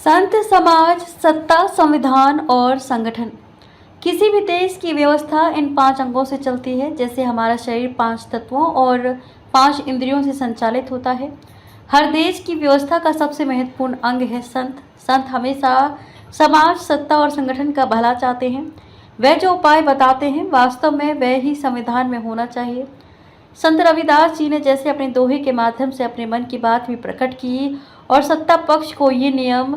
संत समाज, सत्ता, संविधान और संगठन। किसी भी देश की व्यवस्था इन 5 अंगों से चलती है। जैसे हमारा शरीर 5 तत्वों और 5 इंद्रियों से संचालित होता है। हर देश की व्यवस्था का सबसे महत्वपूर्ण अंग है संत। संत हमेशा समाज, सत्ता और संगठन का भला चाहते हैं। वह जो उपाय बताते हैं वास्तव में वह ही संविधान में होना चाहिए। संत रविदास जी ने जैसे अपने दोहे के माध्यम से अपने मन की बात भी प्रकट की और सत्ता पक्ष को ये नियम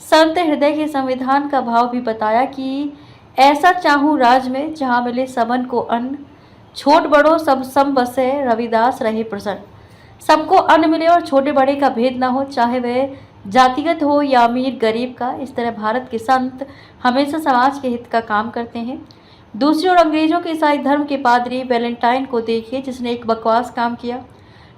संत हृदय के संविधान का भाव भी बताया कि ऐसा चाहूँ राज में जहाँ मिले सबन को अन्न, छोट बड़ो सब सम बसे रविदास रहे प्रसन्न। सबको अन्न मिले और छोटे बड़े का भेद ना हो, चाहे वह जातिगत हो या अमीर गरीब का। इस तरह भारत के संत हमेशा समाज के हित का काम करते हैं। दूसरी ओर अंग्रेजों के ईसाई धर्म के पादरी वैलेंटाइन को देखिए, जिसने एक बकवास काम किया।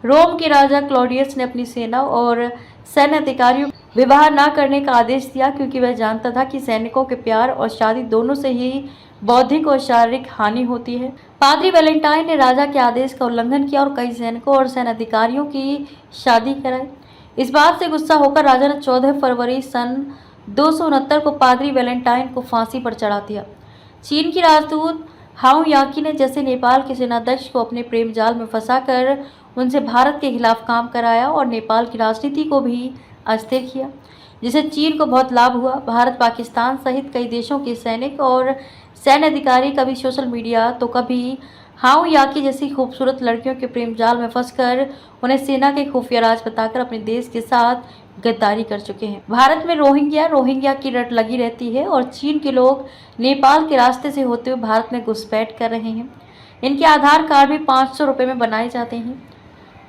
रोम के राजा क्लॉडियस ने अपनी सेना और सैन्य अधिकारियों विवाह न करने का आदेश दिया, क्योंकि वह जानता था कि सैनिकों के प्यार और शादी दोनों से ही बौद्धिक और शारीरिक हानि होती है। पादरी वैलेंटाइन ने राजा के आदेश का उल्लंघन किया और कई सैनिकों और सैन्य अधिकारियों की शादी कराई। इस बात से गुस्सा होकर राजा ने 14 फरवरी सन 269 को पादरी वैलेंटाइन को फांसी पर चढ़ा दिया। चीन की राजदूत हाउ याकी ने जैसे नेपाल के सेनाध्यक्ष को अपने प्रेम जाल में फंसाकर उनसे भारत के खिलाफ काम कराया और नेपाल की राजनीति को भी अस्थिर किया, जिससे चीन को बहुत लाभ हुआ। भारत, पाकिस्तान सहित कई देशों के सैनिक और सैन्य अधिकारी कभी सोशल मीडिया तो कभी हाउ याकी जैसी खूबसूरत लड़कियों के प्रेम जाल में फंसकर उन्हें सेना के खुफिया राज बताकर अपने देश के साथ गद्दारी कर चुके हैं। भारत में रोहिंग्या की रट लगी रहती है और चीन के लोग नेपाल के रास्ते से होते हुए भारत में घुसपैठ कर रहे हैं। इनके आधार कार्ड भी 500 रुपये में बनाए जाते हैं।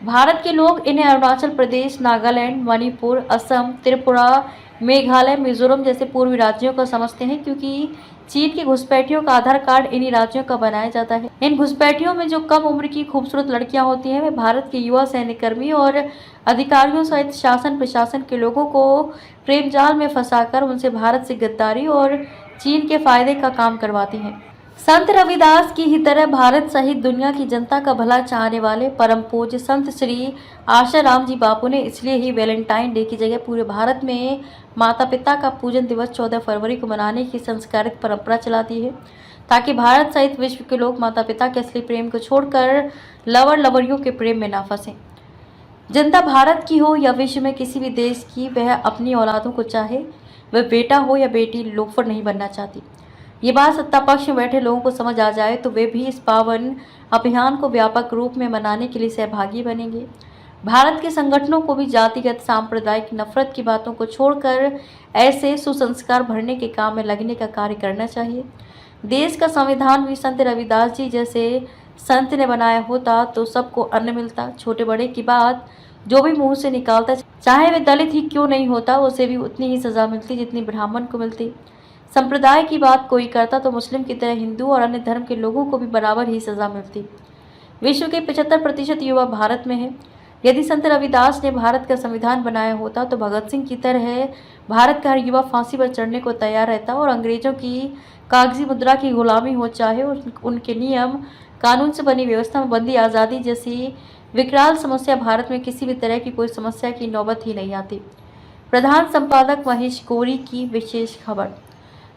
भारत के लोग इन्हें अरुणाचल प्रदेश, नागालैंड, मणिपुर, असम, त्रिपुरा, मेघालय, मिजोरम जैसे पूर्वी राज्यों का समझते हैं, क्योंकि चीन के घुसपैठियों का आधार कार्ड इन्हीं राज्यों का बनाया जाता है। इन घुसपैठियों में जो कम उम्र की खूबसूरत लड़कियां होती हैं, वे भारत के युवा सैन्यकर्मी और अधिकारियों सहित शासन प्रशासन के लोगों को प्रेम जाल में फंसाकर उनसे भारत से गद्दारी और चीन के फायदे का काम करवाती हैं। संत रविदास की ही तरह भारत सहित दुनिया की जनता का भला चाहने वाले परम पूज्य संत श्री आशाराम जी बापू ने इसलिए ही वैलेंटाइन डे की जगह पूरे भारत में माता पिता का पूजन दिवस 14 फरवरी को मनाने की संस्कारित परंपरा चला दी है, ताकि भारत सहित विश्व के लोग माता पिता के असली प्रेम को छोड़कर लवर लवरियों के प्रेम में ना फंसें। जनता भारत की हो या विश्व में किसी भी देश की, वह अपनी औलादों को चाहे वह बेटा हो या बेटी, लोफर नहीं बनना चाहती। ये बात सत्ता पक्ष में बैठे लोगों को समझ आ जाए तो वे भी इस पावन अभियान को व्यापक रूप में मनाने के लिए सहभागी बनेंगे। भारत के संगठनों को भी जातिगत सांप्रदायिक नफरत की बातों को छोड़कर ऐसे सुसंस्कार भरने के काम में लगने का कार्य करना चाहिए। देश का संविधान भी संत रविदास जी जैसे संत ने बनाया होता तो सबको अन्न मिलता। छोटे बड़े की बात जो भी मुंह से निकालता, चाहे वे दलित ही क्यों नहीं होता, उसे भी उतनी ही सजा मिलती जितनी ब्राह्मण को मिलती। संप्रदाय की बात कोई करता तो मुस्लिम की तरह हिंदू और अन्य धर्म के लोगों को भी बराबर ही सजा मिलती। विश्व के 75% युवा भारत में है। यदि संत रविदास ने भारत का संविधान बनाया होता तो भगत सिंह की तरह भारत का हर युवा फांसी पर चढ़ने को तैयार रहता और अंग्रेजों की कागजी मुद्रा की गुलामी हो, चाहे उनके नियम कानून से बनी व्यवस्था में बंदी आज़ादी जैसी विकराल समस्या भारत में किसी भी तरह की कोई समस्या की नौबत ही नहीं आती। प्रधान संपादक महेश गौरी की विशेष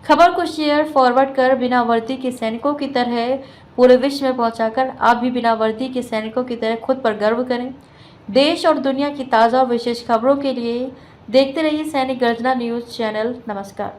खबर को शेयर फॉरवर्ड कर बिना वर्दी के सैनिकों की तरह पूरे विश्व में पहुंचाकर आप भी बिना वर्दी के सैनिकों की तरह खुद पर गर्व करें। देश और दुनिया की ताज़ा और विशेष खबरों के लिए देखते रहिए सैनिक गर्जना न्यूज़ चैनल। नमस्कार।